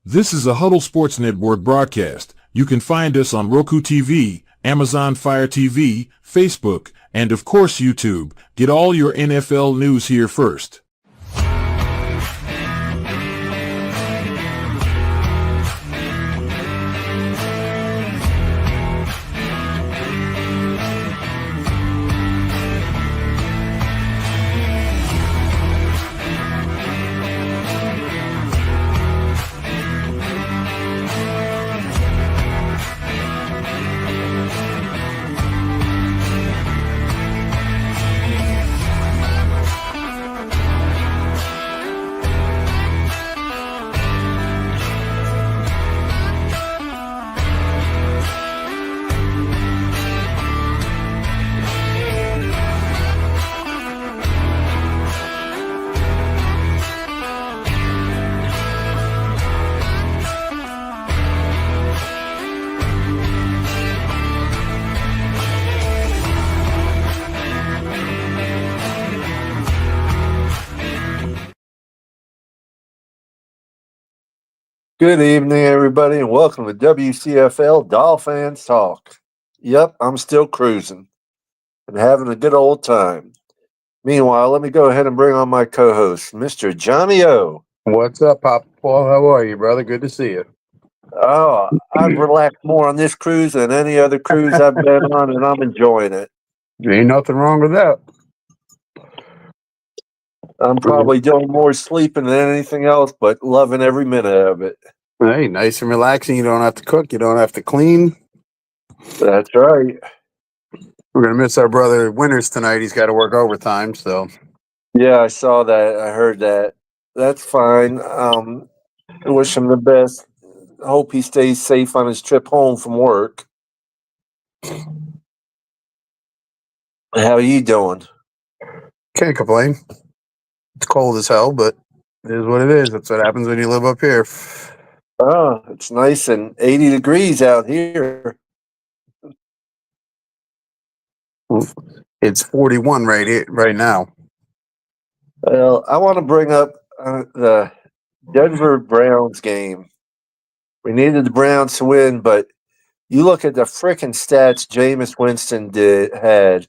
This is a Huddle Sports Network broadcast. You can find us on Roku TV, Amazon Fire TV, Facebook, and of course YouTube. Get all your NFL news here first. Good evening, everybody, and welcome to WCFL DolFans Talk. Yep, I'm still cruising and having a good old time. Meanwhile, let me go ahead and bring on my co-host, Mr. Johnny O. What's up, Papa Paul? How are you, brother? Good to see you. Oh, I've relaxed more on this cruise than any other cruise I've been on, and I'm enjoying it. Ain't nothing wrong with that. I'm probably doing more sleeping than anything else, but loving every minute of it. Hey, nice and relaxing. You don't have to cook. You don't have to clean. That's right. We're going to miss our brother Winters tonight. He's got to work overtime, so. Yeah, I saw that. I heard that. That's fine. I wish him the best. I hope he stays safe on his trip home from work. How you doing? Can't complain. It's cold as hell, but it is what it is. That's what happens when you live up here. Oh, it's nice and 80 degrees out here. It's 41 right now. Well, I want to bring up the Denver Browns game. We needed the Browns to win, but you look at the freaking stats Jameis Winston had,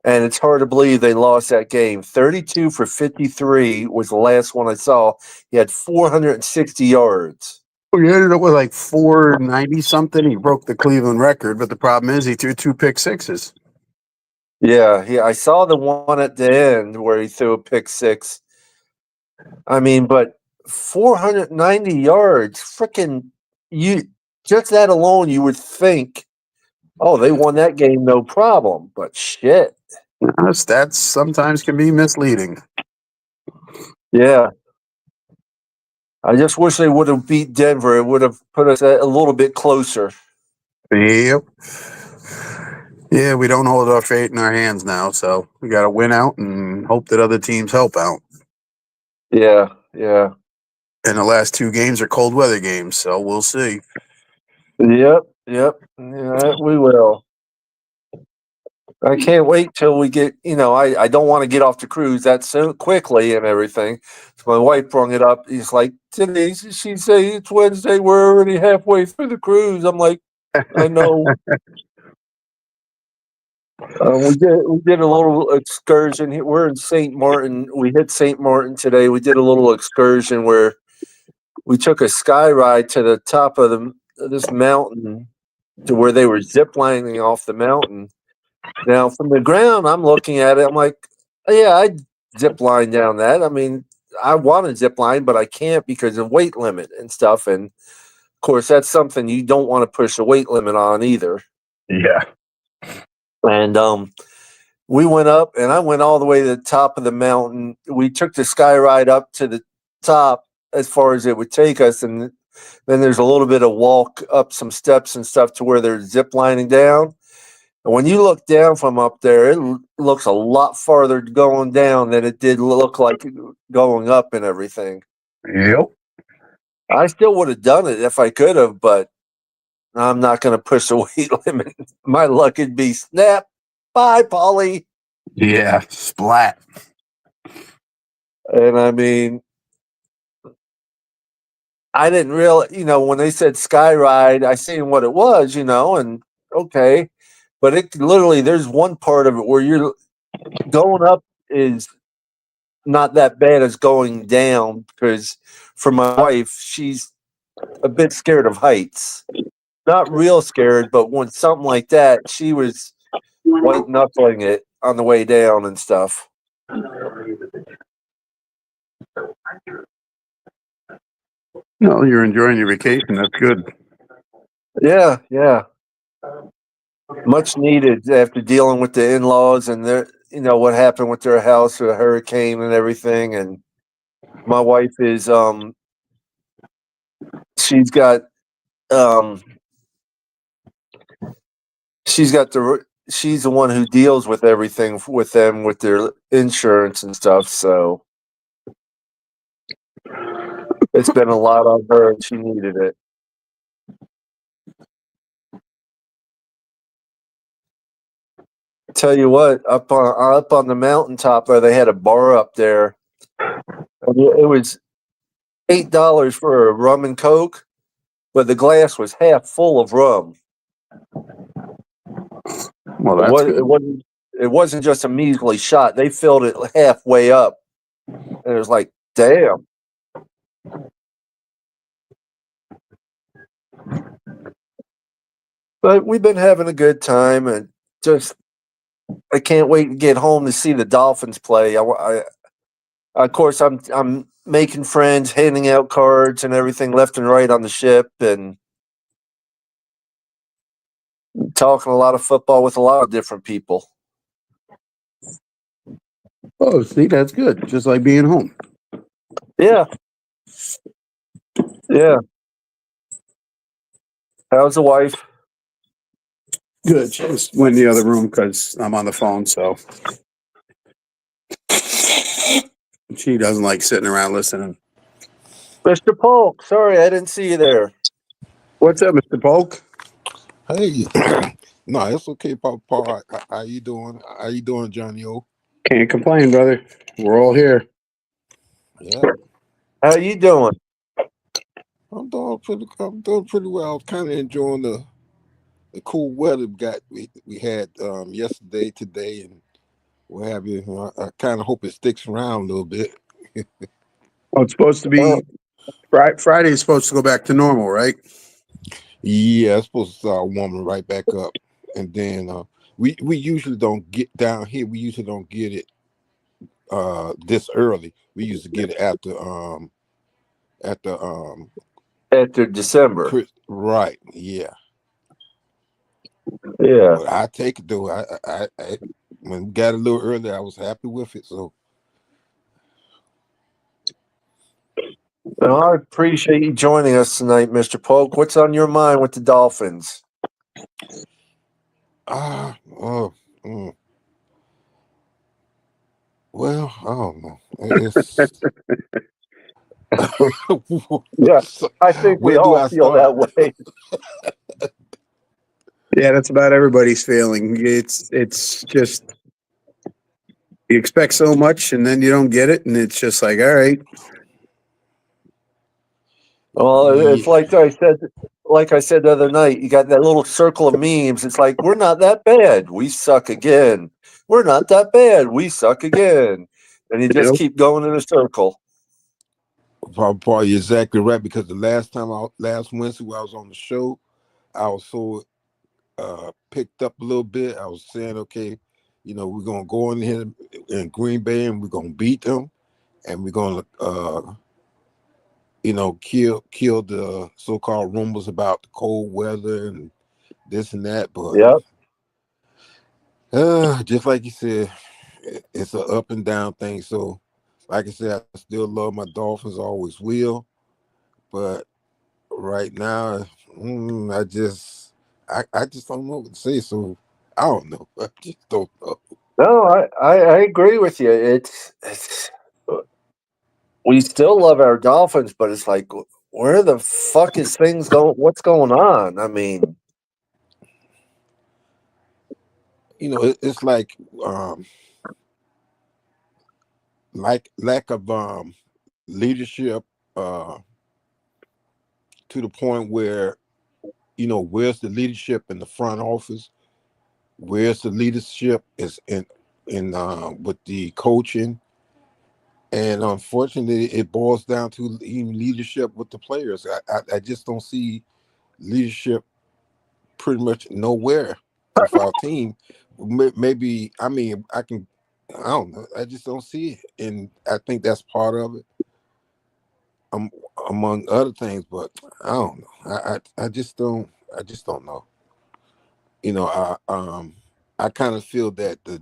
and it's hard to believe they lost that game. 32 for 53 was the last one I saw. He had 460 yards. Well, he ended up with like 490 something. He broke the Cleveland record, but the problem is he threw 2 pick sixes. Yeah, I saw the one at the end where he threw a pick six. I mean, but 490 yards, freaking just that alone, you would think, oh, they won that game, no problem. But shit. Stats sometimes can be misleading. Yeah. I just wish they would have beat Denver. It would have put us a little bit closer. Yep. Yeah, we don't hold our fate in our hands now, so we got to win out and hope that other teams help out. Yeah, yeah. And the last 2 games are cold weather games, so we'll see. Yep. Yeah, we will. I can't wait till we get, I don't want to get off the cruise that soon, quickly and everything. So my wife brought it up. He's like, today, she said, it's Wednesday. We're already halfway through the cruise. I'm like, I know. We did a little excursion. We're in St. Martin. We hit St. Martin today. We did a little excursion where we took a sky ride to the top of this mountain to where they were zip lining off the mountain. Now, from the ground, I'm looking at it. I'm like, yeah, I'd zip line down that. I mean, I want to zip line, but I can't because of weight limit and stuff. And, of course, that's something you don't want to push a weight limit on either. Yeah. And we went up, and I went all the way to the top of the mountain. We took the sky ride up to the top as far as it would take us, and then there's a little bit of walk up some steps and stuff to where they're zip lining down. And when you look down from up there, it looks a lot farther going down than it did look like going up and everything. Yep. I still would have done it if I could have, but I'm not going to push the weight limit. My luck would be snap. Bye, Polly. Yeah, splat. And I mean, I didn't realize, when they said sky ride, I seen what it was, and okay. But it literally, there's one part of it where you're going up is not that bad as going down, because for my wife, she's a bit scared of heights. Not real scared, but when something like that, she was white knuckling it on the way down and stuff. No, you're enjoying your vacation. That's good. Yeah, yeah. Much needed after dealing with the in-laws and their, what happened with their house with a hurricane and everything. And my wife is, she's got, um, she's the one who deals with everything with them, with their insurance and stuff. So it's been a lot on her, and she needed it. Tell you what, up on the mountaintop there, they had a bar up there. It was $8 for a rum and coke, but the glass was half full of rum. Well, that's good. It wasn't just a measly shot. They filled it halfway up, and it was like, damn. But we've been having a good time, and I can't wait to get home to see the Dolphins play. Of course, I'm making friends, handing out cards and everything left and right on the ship, and talking a lot of football with a lot of different people. Oh, see, that's good. Just like being home. Yeah. Yeah. How's the wife? Good. She just went in the other room because I'm on the phone, so she doesn't like sitting around listening. Mr. Polk, sorry I didn't see you there. What's up, Mr. Polk? Hey, no, it's okay, Papa. How you doing? How you doing, Johnny O? Can't complain, brother. We're all here. Yeah, How you doing? I'm doing pretty well. Kind of enjoying the cool weather we had yesterday, today, and what have you. I kind of hope it sticks around a little bit. Well, it's supposed to be Friday is supposed to go back to normal, right? Yeah, it's supposed to start warming right back up, and then we usually don't get down here. We usually don't get it this early. We used to get it after After December. right, yeah. Yeah. But I take it though. I when we got a little earlier, I was happy with it. So Well, I appreciate you joining us tonight, Mr. Polk. What's on your mind with the Dolphins? oh, well, I don't know. It's Yeah, I think we where do all I feel start? that way. Yeah, that's about everybody's feeling. It's just you expect so much and then you don't get it, and it's just like, all right. Well, it's Yeah, like I said the other night, you got that little circle of memes. It's like, we're not that bad. We suck again. We're not that bad. We suck again. And you You just know? keep going in a circle. probably you're exactly right because the last Wednesday when I was on the show, I was so picked up a little bit. I was saying, okay, we're gonna go in here in Green Bay and we're gonna beat them, and we're gonna kill the so-called rumors about the cold weather and this and that. But Yep. just like you said, it's an up and down thing. So, like I said, I still love my Dolphins, always will. But right now, I just don't know what to say. So I don't know. I just don't know. No, I agree with you. It's we still love our Dolphins, but it's like, where the fuck is things going? What's going on? I mean, It's like lack of leadership. to the point where, where's the leadership in the front office? Where's the leadership is in with the coaching? And unfortunately, it boils down to even leadership with the players. I just don't see leadership pretty much nowhere with our team. Maybe, I mean, I don't know. I just don't see it, and I think that's part of it, among other things. But I don't know. I just don't. I just don't know. I kind of feel that the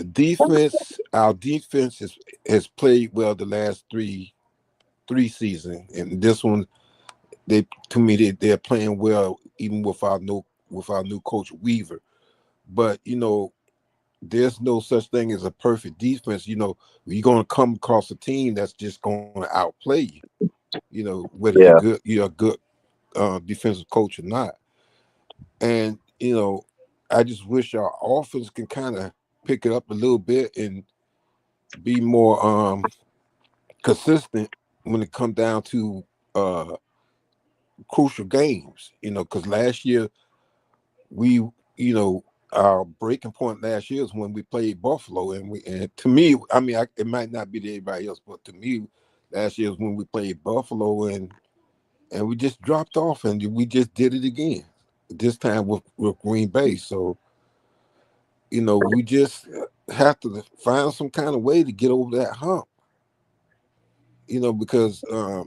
defense, our defense has played well the last three seasons, and this one, to me they're playing well even with our new coach Weaver. But there's no such thing as a perfect defense. You're going to come across a team that's just going to outplay you. Whether Yeah. you're a good defensive coach or not. And I just wish our offense can kind of pick it up a little bit and be more consistent when it comes down to crucial games. Because last year we, our breaking point last year is when we played Buffalo, and to me, I mean, it might not be to everybody else, but to me, last year is when we played Buffalo, and we just dropped off, and we just did it again. This time with Green Bay, so we just have to find some kind of way to get over that hump. Because I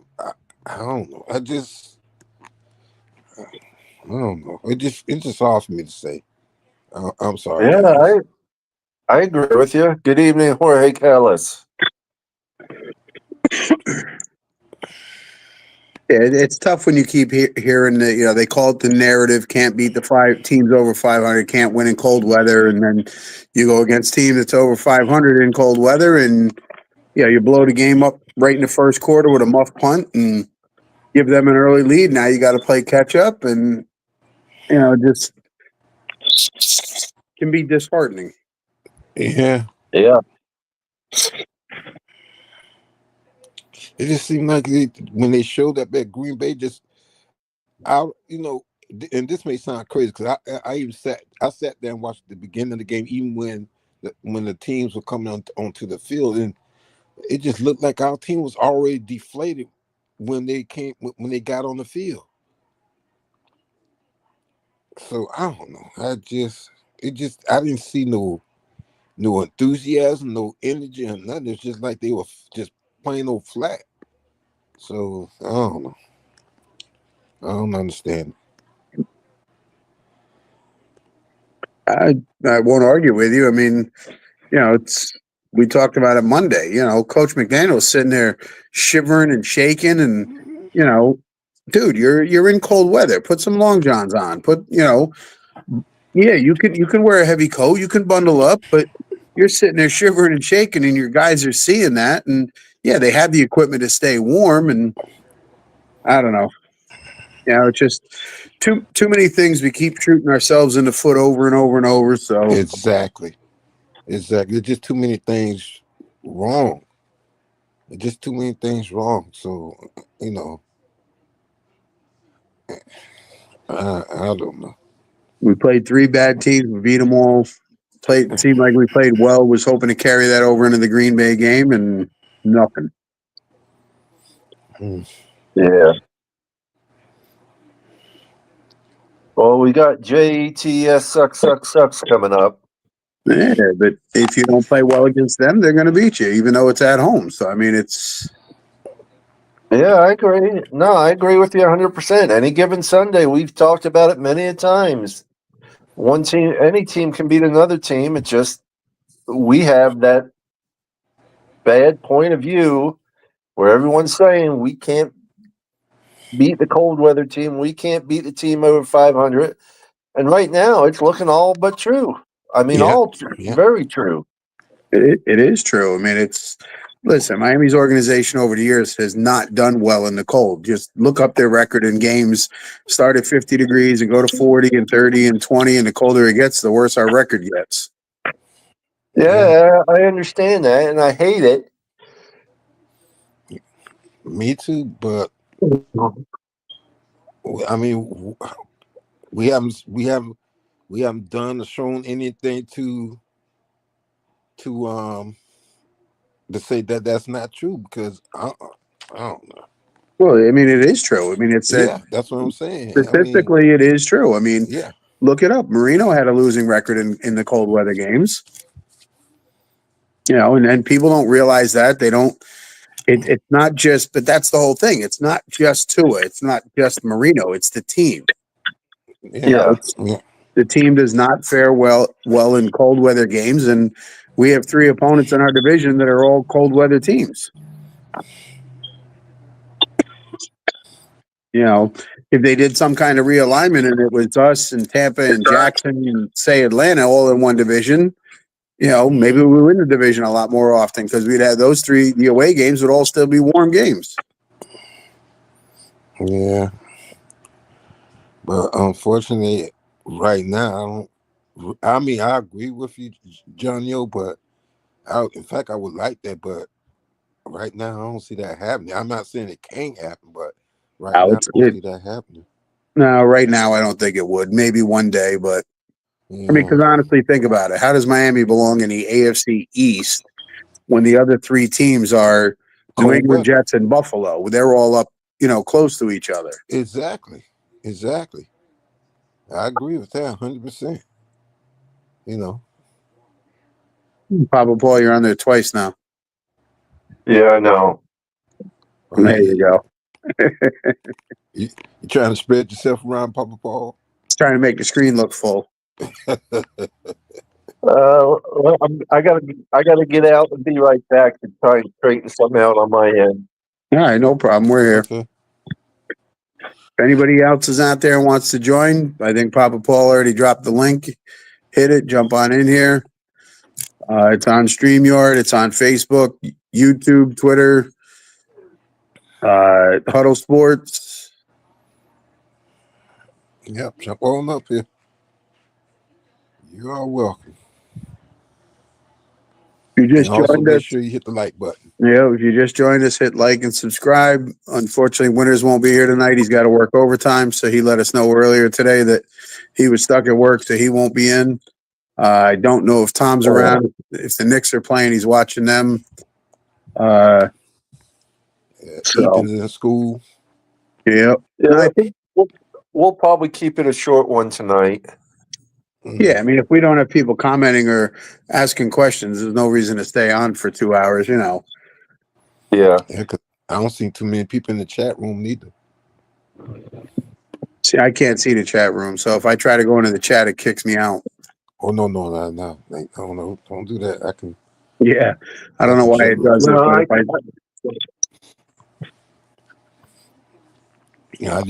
don't know. I don't know. It's just hard for me to say. I'm sorry, Yeah, guys. I agree with you. Good evening, Jorge Callis. Yeah, it's tough when you keep hearing that, they call it the narrative, can't beat the 5 teams over 500, can't win in cold weather. And then you go against team that's over 500 in cold weather and, you blow the game up right in the first quarter with a muff punt and give them an early lead. Now you got to play catch up and, just can be disheartening. Yeah, Yeah. it just seemed like when they showed up at Green Bay, just out, and this may sound crazy because I even sat there and watched the beginning of the game, even when the teams were coming onto the field, and it just looked like our team was already deflated when they got on the field. So I don't know. I didn't see no enthusiasm, no energy, or nothing. It's just like they were just plain old flat. So I don't know. I don't understand. I won't argue with you. I mean, we talked about it Monday. Coach McDaniel's sitting there shivering and shaking, and dude, you're in cold weather. Put some long johns on. Yeah, you can wear a heavy coat. You can bundle up, but you're sitting there shivering and shaking, and your guys are seeing that. And yeah, they have the equipment to stay warm. And I don't know. It's just too many things. We keep shooting ourselves in the foot over and over and over. So Exactly. There's just too many things wrong. There's just too many things wrong. So I don't know. we played 3 bad teams. We beat them all. It seemed like we played well. Was hoping to carry that over into the Green Bay game, and nothing. Yeah. Well, we got JETS sucks coming up. Yeah, but if you don't play well against them, they're going to beat you, even though it's at home. So I mean, it's. Yeah, I agree. No, I agree with you 100%. Any given Sunday, we've talked about it many a times. Any team can beat another team. It's just we have that bad point of view where everyone's saying we can't beat the cold weather team. We can't beat the team over 500. And right now, it's looking all but true. I mean, Yeah. very true. It is true. I mean, listen, Miami's organization over the years has not done well in the cold. Just look up their record in games, start at 50 degrees and go to 40 and 30 and 20. And the colder it gets, the worse our record gets. Yeah, I understand that, and I hate it. Me too, but I mean, we haven't done or shown anything to say that that's not true, because I don't know. Well, I mean, it is true. I mean, it's that Yeah, that's what I'm saying. I mean, statistically, it is true. I mean, yeah, look it up. Marino had a losing record in the cold weather games. You know, and people don't realize that. They don't. It's not just, but that's the whole thing. It's not just Tua. It's not just Marino. It's the team. You know, yeah, yeah. the team does not fare well in cold weather games, and we have 3 opponents in our division that are all cold weather teams. You know, if they did some kind of realignment and it was us and Tampa and Jackson and say Atlanta all in one division, you know, maybe we win the division a lot more often because we'd have those 3. The away games would all still be warm games. Yeah, but unfortunately, right now, I mean, I agree with you, John Yo, but in fact, I would like that, but right now, I don't see that happening. I'm not saying it can't happen, but right now, I don't see that happening. No, right now I don't think it would. Maybe one day, but Yeah. I mean, because honestly, think about it. How does Miami belong in the AFC East when the other 3 teams are New Cold England weather. Jets and Buffalo? They're all up, you know, close to each other. Exactly. I agree with that 100%. You know. Papa Paul, you're on there twice now. Yeah, I know. There you go. You trying to spread yourself around, Papa Paul? It's trying to make the screen look full. Well, I gotta get out and be right back to try and straighten something out on my end. All right, no problem. We're here. Okay. If anybody else is out there and wants to join, I think Papa Paul already dropped the link. Hit it, jump on in here. It's on StreamYard. It's on Facebook, YouTube, Twitter, Huddle Sports. Yep, jump on up here. You are welcome. If you just and also joined make us, sure you hit the like button. Yeah, if you just joined us, hit like and subscribe. Unfortunately, Winters won't be here tonight. He's got to work overtime, so he let us know earlier today that he was stuck at work, so he won't be in. I don't know if Tom's around. If the Knicks are playing, he's watching them. Ethan's in school. Yeah. Yeah, I think we'll probably keep it a short one tonight. Yeah, I mean, if we don't have people commenting or asking questions, there's no reason to stay on for 2 hours, you know. Yeah. Yeah, 'cause I don't see too many people in the chat room neither. See, I can't see the chat room, so if I try to go into the chat, it kicks me out. Oh no. Like, I don't know. Don't do that. I can. Yeah, I don't know why it does it. No,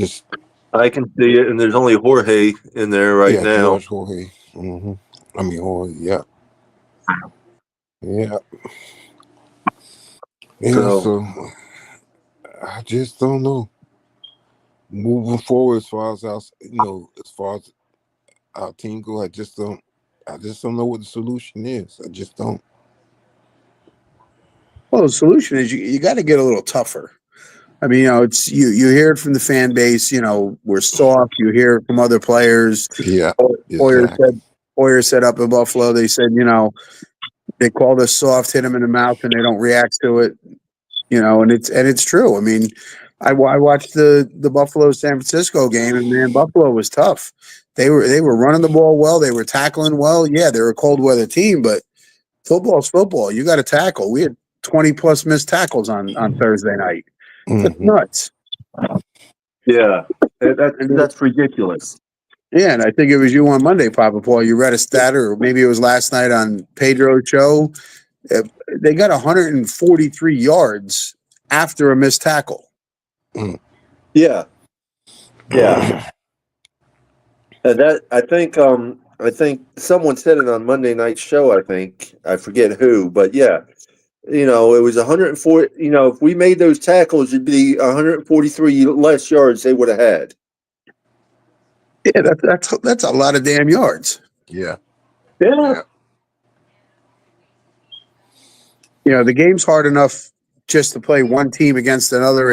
I can see it, and there's only Jorge in there right now. George Jorge. Mm-hmm. I mean, Jorge. Yeah. Yeah. Yeah. So I just don't know. Moving forward, as far as our team go, I just don't know what the solution is. I just don't. Well, the solution is you got to get a little tougher. I mean, you know, it's you hear it from the fan base. You know, we're soft. You hear it from other players. Yeah. Hoyer said up in Buffalo, they said, you know, they called us soft, hit them in the mouth, and they don't react to it. You know, and it's true. I mean, I watched the Buffalo San Francisco game, and man, Buffalo was tough. They were running the ball well. They were tackling well. Yeah, they're a cold weather team, but football's football. You got to tackle. We had 20 plus missed tackles on Thursday night. That's nuts. Yeah, that's ridiculous. Yeah, and I think it was you on Monday, Papa Paul. You read a stat, or maybe it was last night on Pedro's show. They got 143 yards after a missed tackle. Yeah. And that I think someone said it on Monday night's show. I forget who, but yeah, you know, it was 104. You know, if we made those tackles, it'd be 143 less yards they would have had. Yeah, that's a lot of damn yards. Yeah. You know, the game's hard enough just to play one team against another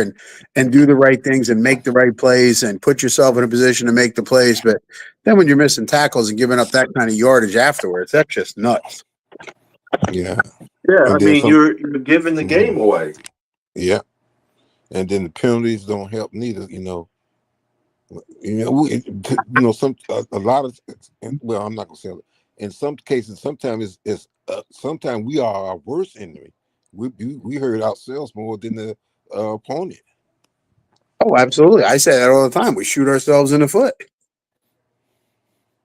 and do the right things and make the right plays and put yourself in a position to make the plays. But then when you're missing tackles and giving up that kind of yardage afterwards, that's just nuts. Yeah. Yeah, I And then mean, some. you're giving the game away. Yeah. And then the penalties don't help neither. Some a lot of, well, I'm not gonna say it. In some cases, sometimes sometimes we are our worst enemy. We hurt ourselves more than the opponent. Oh, absolutely. I say that all the time. We shoot ourselves in the foot.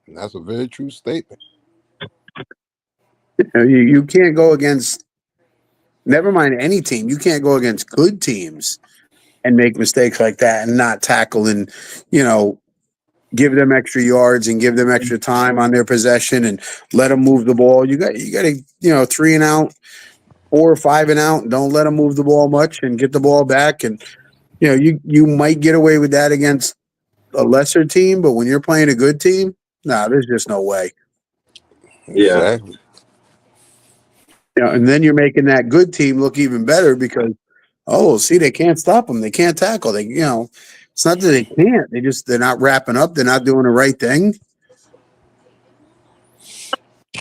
And that's a very true statement. You can't go against, never mind any team, you can't go against good teams and make mistakes like that and not tackle and, give them extra yards and give them extra time on their possession and let them move the ball. You got to, 3 and out, 4 or 5 and out. Don't let them move the ball much and get the ball back. And, you might get away with that against a lesser team, but when you're playing a good team, there's just no way. Yeah. Exactly. And then you're making that good team look even better because, see, they can't stop them. They can't tackle. It's not that they can't. They're not wrapping up. They're not doing the right thing.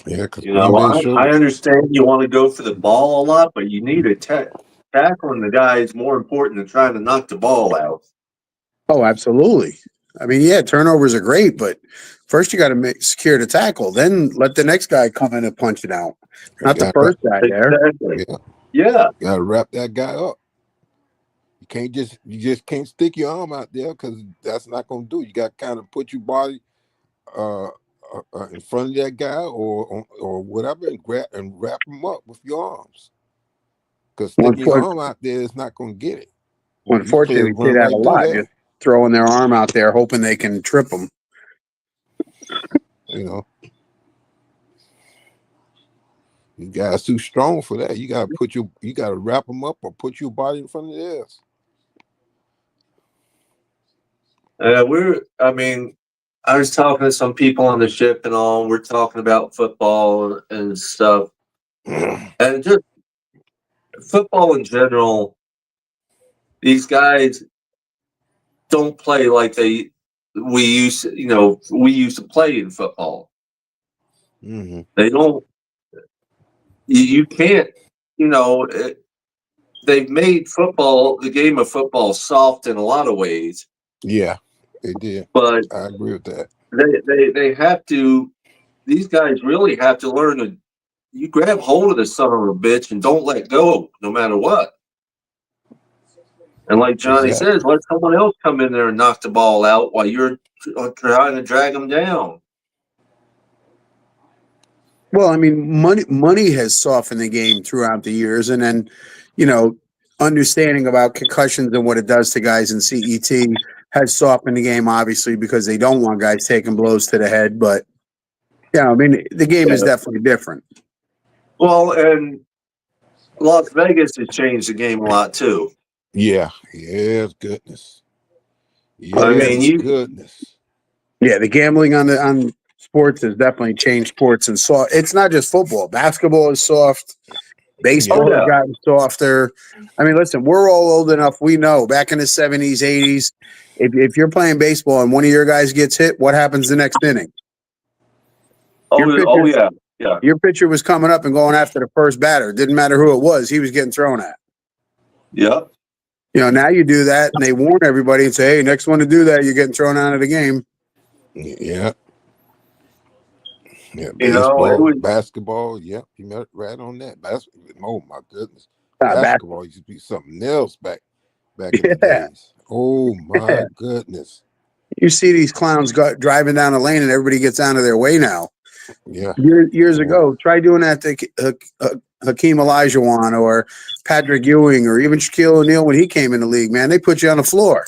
Yeah, because I understand you want to go for the ball a lot, but you need a tackling the guy is more important than trying to knock the ball out. Oh, absolutely. I mean, yeah, turnovers are great, but first you got to secure the tackle. Then let the next guy come in and punch it out. Not the first guy there. Exactly. Yeah. Got to wrap that guy up. You just can't stick your arm out there because that's not going to do. You got to kind of put your body in front of that guy or whatever and wrap him up with your arms. Because sticking your arm out there is not going to get it. Unfortunately, we see that a lot. Just throwing their arm out there, hoping they can trip them. You guys too strong for that. You got to wrap them up or put your body in front of theirs. I was talking to some people on the ship and all. We're talking about football and stuff, and just football in general. These guys don't play like we used to play in football. Mm-hmm. They don't. You can't. They've made the game of football, soft in a lot of ways. Yeah, they did. But I agree with that. They have to. These guys really have to learn to. You grab hold of the son of a bitch and don't let go, no matter what. And like Johnny says, let someone else come in there and knock the ball out while you're trying to drag them down. Well, I mean, money has softened the game throughout the years, and then, understanding about concussions and what it does to guys in CET has softened the game, obviously, because they don't want guys taking blows to the head. But yeah, I mean, the game is definitely different. Well, and Las Vegas has changed the game a lot too. Yeah. Yes, goodness. Yes, goodness. Yeah, the gambling on sports has definitely changed sports, and it's not just football. Basketball is soft. Baseball has gotten softer. I mean, listen, we're all old enough. We know back in the 70s, 80s, if you're playing baseball and one of your guys gets hit, what happens the next inning? Your pitcher was coming up and going after the first batter. It didn't matter who it was. He was getting thrown at. Yeah. Now you do that and they warn everybody and say, hey, next one to do that, you're getting thrown out of the game. Yeah. Yeah, baseball, basketball. Yep, you met right on that. Oh my goodness, basketball used to be something else back in the days. Oh my goodness. You see these clowns driving down the lane and everybody gets out of their way now. Yeah. Years ago, try doing that to Hakeem Olajuwon or Patrick Ewing or even Shaquille O'Neal when he came in the league, man. They put you on the floor.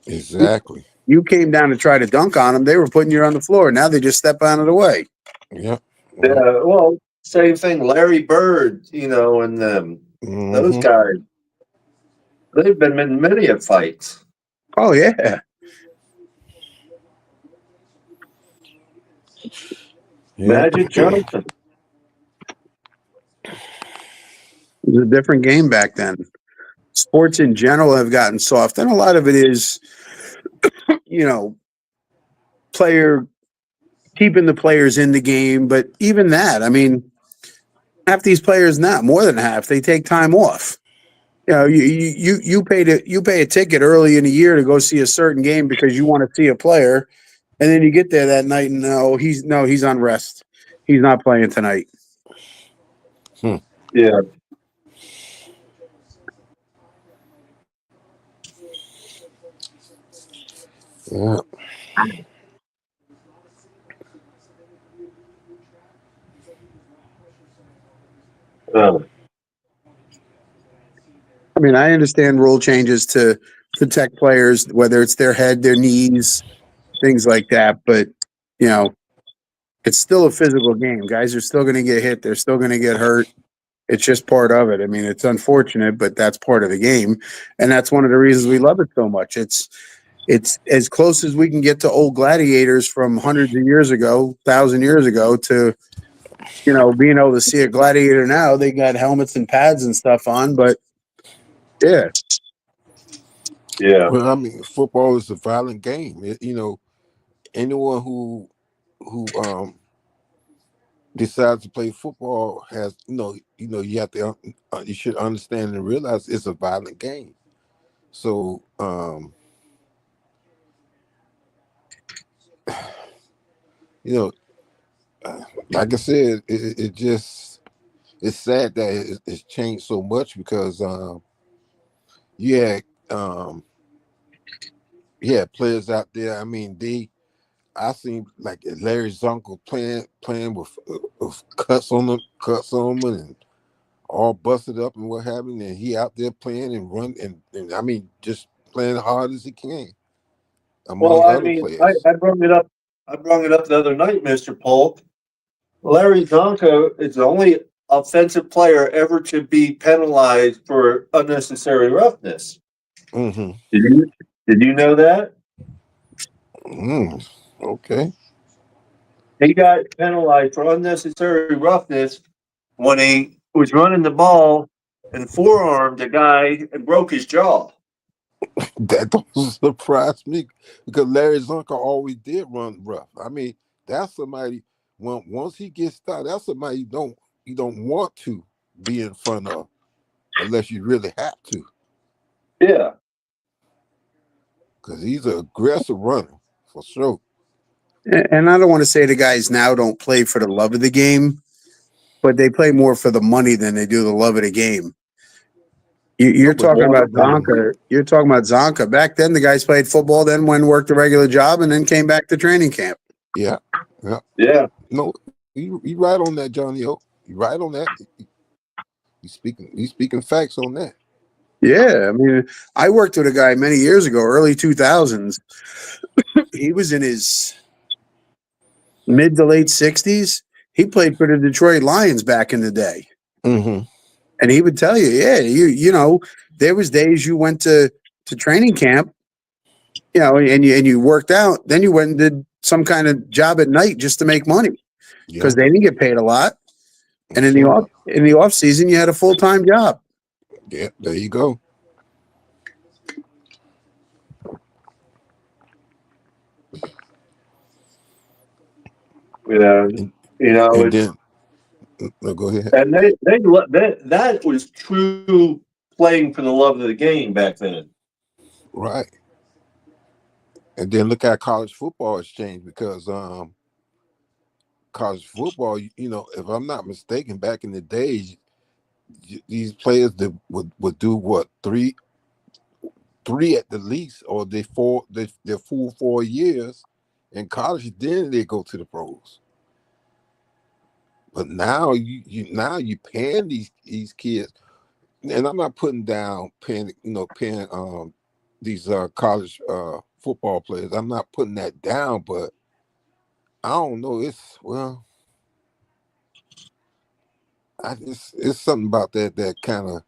Exactly. You came down to try to dunk on them. They were putting you on the floor. Now they just step out of the way. Yeah. Yeah. Well, same thing. Larry Bird, and those guys. They've been in many of fights. Oh yeah. Magic Johnson. It was a different game back then. Sports in general have gotten soft, and a lot of it is, player keeping the players in the game. But even that, I mean, half these players, not more than half, they take time off. You pay a ticket early in the year to go see a certain game because you want to see a player, and then you get there that night and he's on rest. He's not playing tonight. Yeah. Yeah. I mean, I understand rule changes to protect players, whether it's their head, their knees, things like that. But you know, it's still a physical game. Guys are still going to get hit. They're still going to get hurt. It's just part of it. I mean, it's unfortunate, but that's part of the game, and that's one of the reasons we love it so much. It's as close as we can get to old gladiators from hundreds of years ago, 1,000 years ago, to being able to see a gladiator now. They got helmets and pads and stuff on, but yeah, Yeah. Well, I mean, football is a violent game. Anyone who decides to play football has you have to you should understand and realize it's a violent game. So you know, like I said, it just it's sad that it's changed so much because you had um, you had players out there. I mean, I seen like Larry's uncle playing with cuts on them, and all busted up and what have you. And he out there playing and run and I mean just playing hard as he can Well, among I other mean, players. I brought it up. I brought it up the other night, Mister Polk. Larry Zonko is the only offensive player ever to be penalized for unnecessary roughness. Mm-hmm. Did you know that? Okay. He got penalized for unnecessary roughness when he was running the ball and forearmed a guy and broke his jaw. That don't surprise me because Larry Zonka always did run rough. I mean, that's somebody once he gets started, that's somebody you don't want to be in front of unless you really have to. Yeah. Because he's an aggressive runner for sure. and I don't want to say the guys now don't play for the love of the game, but they play more for the money than they do the love of the game. No, You're but talking about Walter, Zonka. You're talking about Zonka. Back then, the guys played football, then went and worked a regular job, and then came back to training camp. Yeah. Yeah. yeah. No, you right on that, Johnny O. You right on that. You speaking facts on that. Yeah, I mean, I worked with a guy many years ago, early 2000s. He was in his mid to late 60s. He played for the Detroit Lions back in the day. Mm-hmm. And he would tell you, yeah, there was days you went to training camp, and you worked out, then you went and did some kind of job at night just to make money Yeah. because they didn't get paid a lot. And in the Sure. off season, you had a full-time job. Yeah, there you go. Yeah. And, and It's then no, go ahead. and that was true playing for the love of the game back then. Right. And then look at college football has changed because college football, if I'm not mistaken, back in the days, these players that would do what three at the least, or their full 4 years in college, then they go to the pros. But now you paying these kids, and I'm not putting down paying these college football players. I'm not putting that down, but I don't know. It's something about that kind of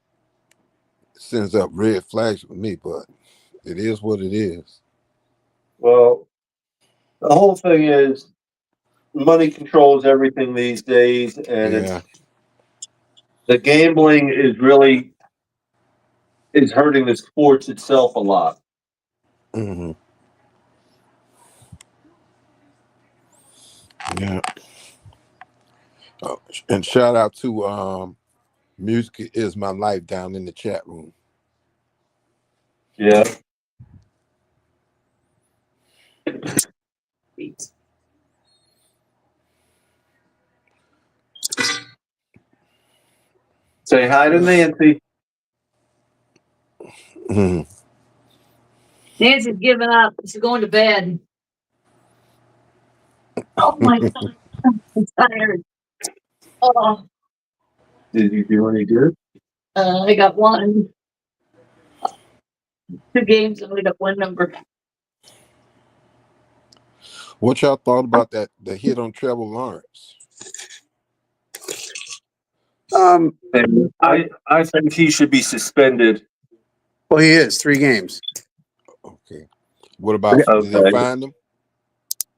sends up red flags with me, but it is what it is. Well, the whole thing is money controls everything these days, and Yeah. The gambling is hurting the sports itself a lot. Mm-hmm. Yeah. And shout out to Music Is My Life down in the chat room. Yeah. Say hi to Nancy. Mm-hmm. Nancy's giving up. She's going to bed. Oh my God, I'm tired. Oh, Did you do any good? I got 2 games and we got 1 number. What y'all thought about the hit on Trevor Lawrence? And I think he should be suspended. Well, he is 3 games. Okay. What about, did they Okay. find him?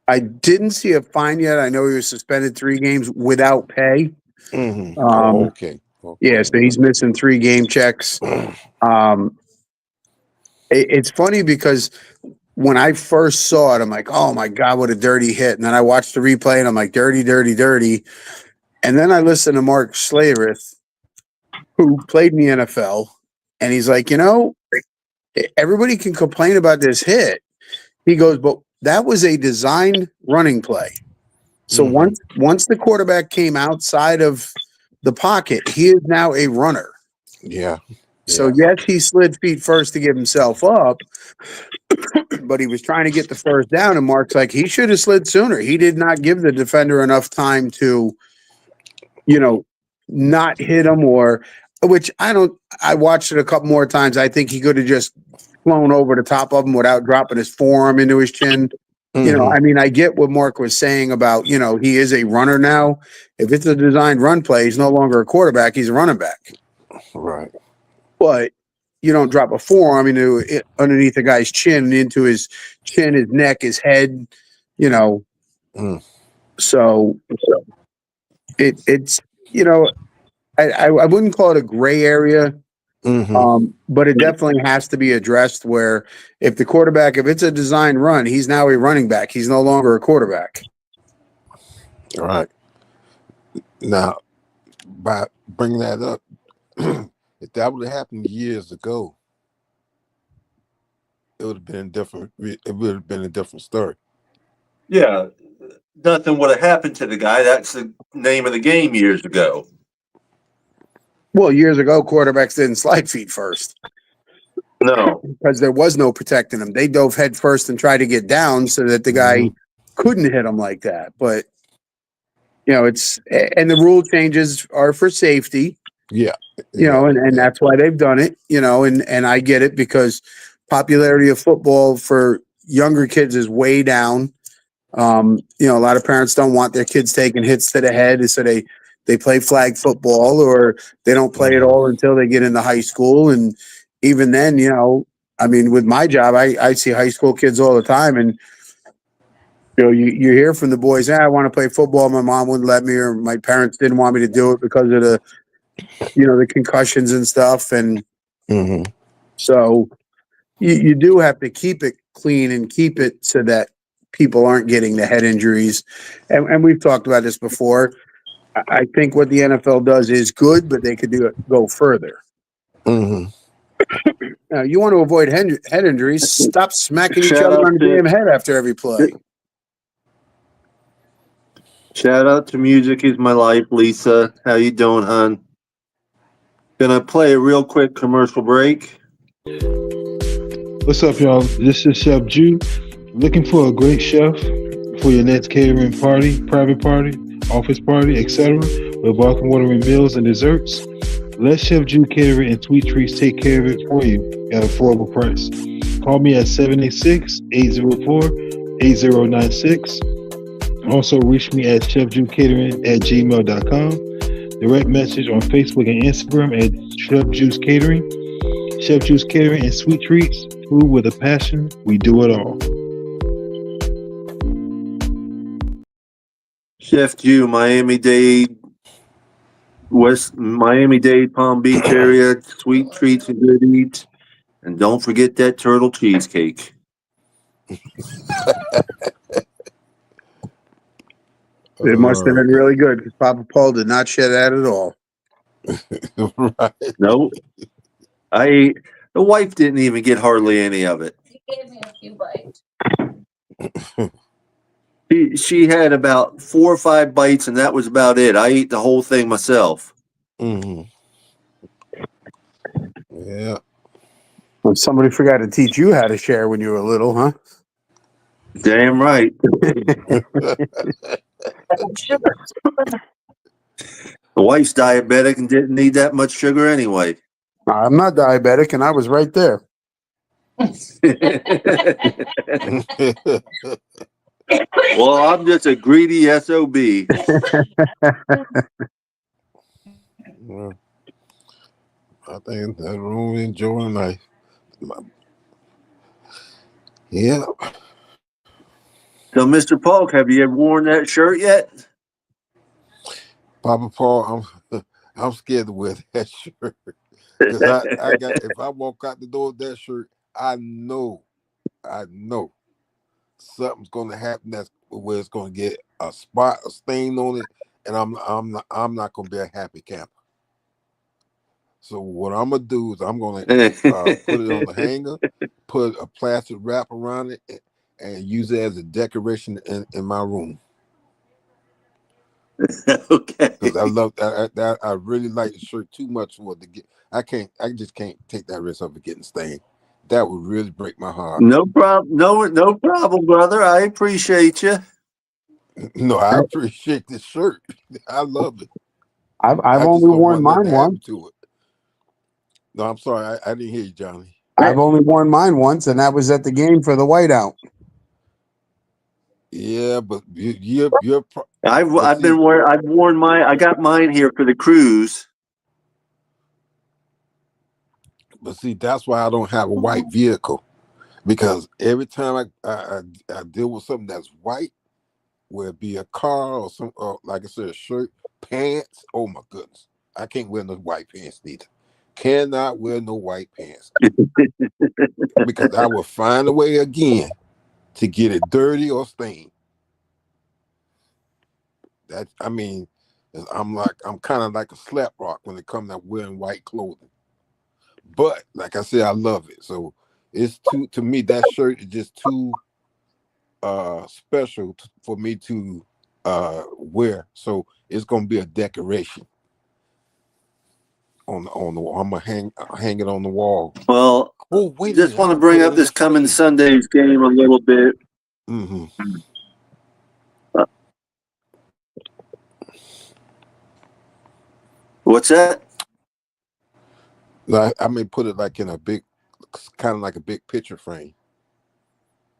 I didn't see a fine yet. I know he was suspended 3 games without pay. Mm-hmm. Okay. Yeah, so he's missing 3 game checks. It's funny because when I first saw it, I'm like, oh my God, what a dirty hit. And then I watched the replay and I'm like, dirty, dirty, dirty. And then I listened to Mark Slaveth, who played in the NFL, and he's like, everybody can complain about this hit. He goes, but that was a designed running play. So once the quarterback came outside of the pocket, he is now a runner. Yeah. So yes, he slid feet first to give himself up, but he was trying to get the first down. And Mark's like, he should have slid sooner. He did not give the defender enough time to, not hit him, or which I watched it a couple more times. I think he could have just flown over the top of him without dropping his forearm into his chin. I get what Mark was saying about, he is a runner now. If it's a designed run play, he's no longer a quarterback. He's a running back. Right. But you don't drop a forearm underneath the guy's chin, into his chin, his neck, his head, So it's, I wouldn't call it a gray area. But it definitely has to be addressed, where if it's a design run, he's now a running back. He's no longer a quarterback. All right. Now, by bringing that up, if that would have happened years ago, it would have been different. It would have been a different story. Yeah. Nothing would have happened to the guy. That's the name of the game years ago. Well, years ago, quarterbacks didn't slide feet first. No. Because there was no protecting them. They dove head first and tried to get down so that the guy couldn't hit them like that. But, and the rule changes are for safety. Yeah. And that's why they've done it, and I get it, because popularity of football for younger kids is way down. A lot of parents don't want their kids taking hits to the head, so they play flag football, or they don't play at all until they get into high school. And even then, with my job, I see high school kids all the time, and you hear from the boys, I want to play football. My mom wouldn't let me, or my parents didn't want me to do it because of the concussions and stuff. And so you do have to keep it clean and keep it so that people aren't getting the head injuries. And we've talked about this before. I think what the NFL does is good, but they could go further. Now, you want to avoid head injuries, stop smacking each other on the damn head after every play. Shout out to Music Is My Life, Lisa. How you doing, hon? Gonna play a real quick commercial break. What's up, y'all? This is Chef Jew. Looking for a great chef for your next catering party, private party, office party, etc. with welcome watering meals and desserts? Let Chef Jew Catering and Sweet Treats take care of it for you at an affordable price. Call me at 786-804-8096. Also reach me at chefjewcatering@gmail.com. Direct message on Facebook and Instagram at Chef Juice Catering. Chef Juice Catering and Sweet Treats. Food with a passion. We do it all. Chef Jew, Miami-Dade West Miami-Dade, Palm Beach area, sweet treats and good eats. And don't forget that turtle cheesecake. It must have been really good because Papa Paul did not share that at all. Right. No, the wife didn't even get hardly any of it. She gave me a few bites. She had about 4 or 5 bites, and that was about it. I ate the whole thing myself. Mm-hmm. Yeah. Well, somebody forgot to teach you how to share when you were little, huh? Damn right. Sugar. The wife's diabetic and didn't need that much sugar anyway. I'm not diabetic, and I was right there. Well, I'm just a greedy SOB. Well, I think that room enjoying life. Yeah. So, Mr. Polk, have you ever worn that shirt yet? Papa Paul, I'm scared to wear that shirt. Because I got, if I walk out the door with that shirt, I know something's gonna happen that's where it's gonna get a spot, a stain on it, and I'm not gonna be a happy camper. So what I'm gonna do is I'm gonna put it on the hanger, put a plastic wrap around it, and use it as a decoration in my room. Okay. Because I love that. I really like the shirt too much for it to get. I just can't take that risk of it getting stained. That would really break my heart. No problem. No problem, brother. I appreciate you. No, I appreciate this shirt. I love it. I've I just only don't worn want nothing mine to happen once. to it. No, I'm sorry. I didn't hear you, Johnny. I've only worn mine once, and that was at the game for the whiteout. Yeah, but you're I've worn mine. I got mine here for the cruise. but see, that's why I don't have a white vehicle, because every time I deal with something that's white, whether it be a car or some, like I said, a shirt, pants. Oh my goodness, I can't wear no white pants neither. Cannot wear no white pants because I will find a way again to get it dirty or stained. That I mean, I'm kind of like a slap rock when it comes to wearing white clothing. But like I said, I love it. So it's to me, that shirt is just too special for me to wear. So it's gonna be a decoration on the wall. I'm gonna hang it on the wall. Well, Oh, wait a just minute, want I to bring up this coming Sunday's game a little bit. Mm-hmm. What's that? I may put it like in a big, kind of like a big picture frame.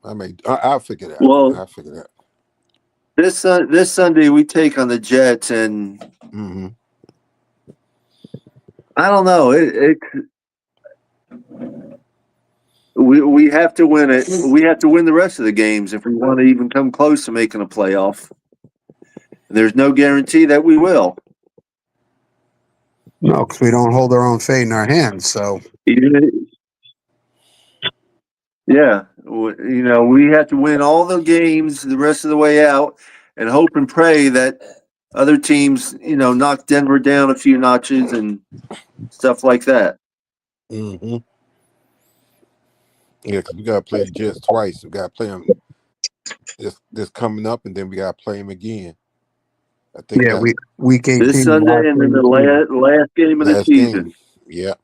I'll figure that out. Well, I'll figure that out. This Sunday we take on the Jets, and Mm-hmm. I don't know. We have to win it. We have to win the rest of the games if we want to even come close to making a playoff. There's no guarantee that we will. No, because we don't hold our own fate in our hands. So yeah, we have to win all the games the rest of the way out, and hope and pray that other teams, knock Denver down a few notches and stuff like that. Mm-hmm. Yeah, because we gotta play the Jets twice. We gotta play them this coming up, and then we gotta play them again. I think week 18 this Sunday, and then the last game of the season. Game. Yeah.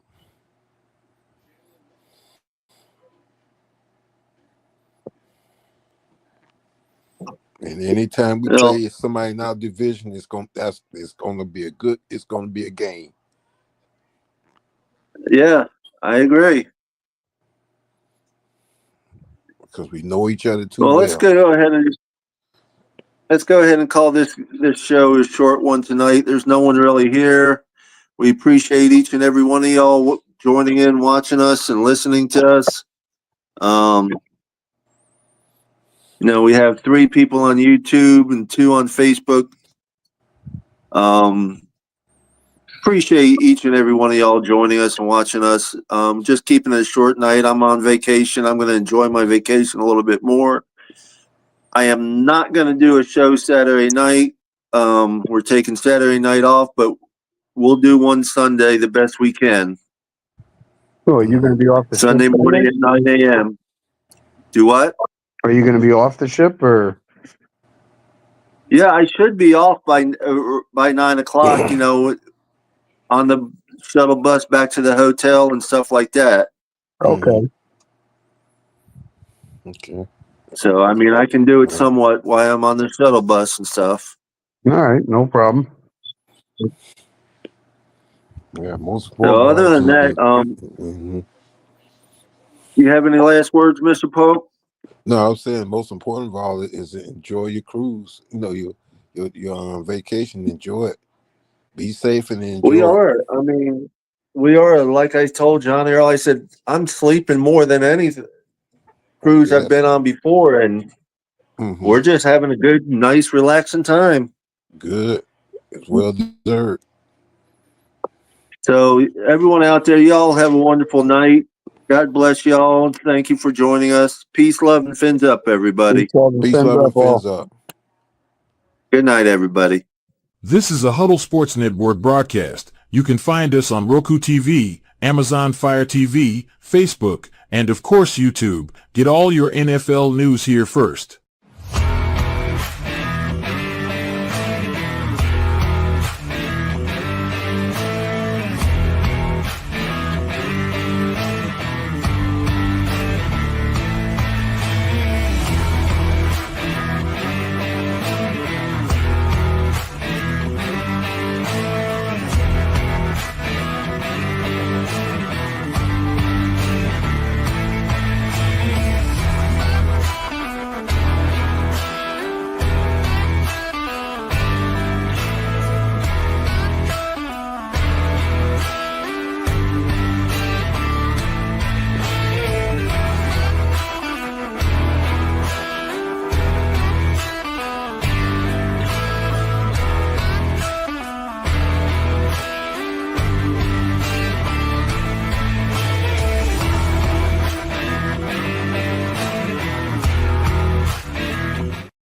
And anytime we play somebody in our division, it's gonna be a game. Yeah, I agree. Because we know each other too well. Let's go ahead and call this show a short one tonight. There's no one really here. We appreciate each and every one of y'all joining in, watching us, and listening to us. We have 3 people on YouTube and 2 on Facebook. Appreciate each and every one of y'all joining us and watching us. Just keeping it a short night. I'm on vacation. I'm going to enjoy my vacation a little bit more. I am not going to do a show Saturday night. We're taking Saturday night off, but we'll do one Sunday the best we can. Oh, you're going to be off the Sunday ship morning Saturday? at 9 a.m. Do what? Are you going to be off the ship or? Yeah, I should be off by 9 o'clock, you know, on the shuttle bus back to the hotel and stuff like that. Okay. Okay. So, I mean, I can do it somewhat while I'm on the shuttle bus and stuff. All right. No problem. Yeah, most So, important. other than that, Mhm. you have any last words, Mr. Pope? No, I was saying most important of all is to enjoy your cruise. You know, your on vacation. Enjoy it. Be safe and We enjoy it. are. I mean, we are. Like I told John Earl, I said, I'm sleeping more than any cruise Yeah. I've been on before, and Mhm. we're just having a good, nice, relaxing time. Good. It's well deserved. So, everyone out there, y'all have a wonderful night. God bless y'all. Thank you for joining us. Peace, love, and fins up, everybody. Peace, love, and fins up. Good night, everybody. This is a Huddle Sports Network broadcast. You can find us on Roku TV, Amazon Fire TV, Facebook, and of course YouTube. Get all your NFL news here first.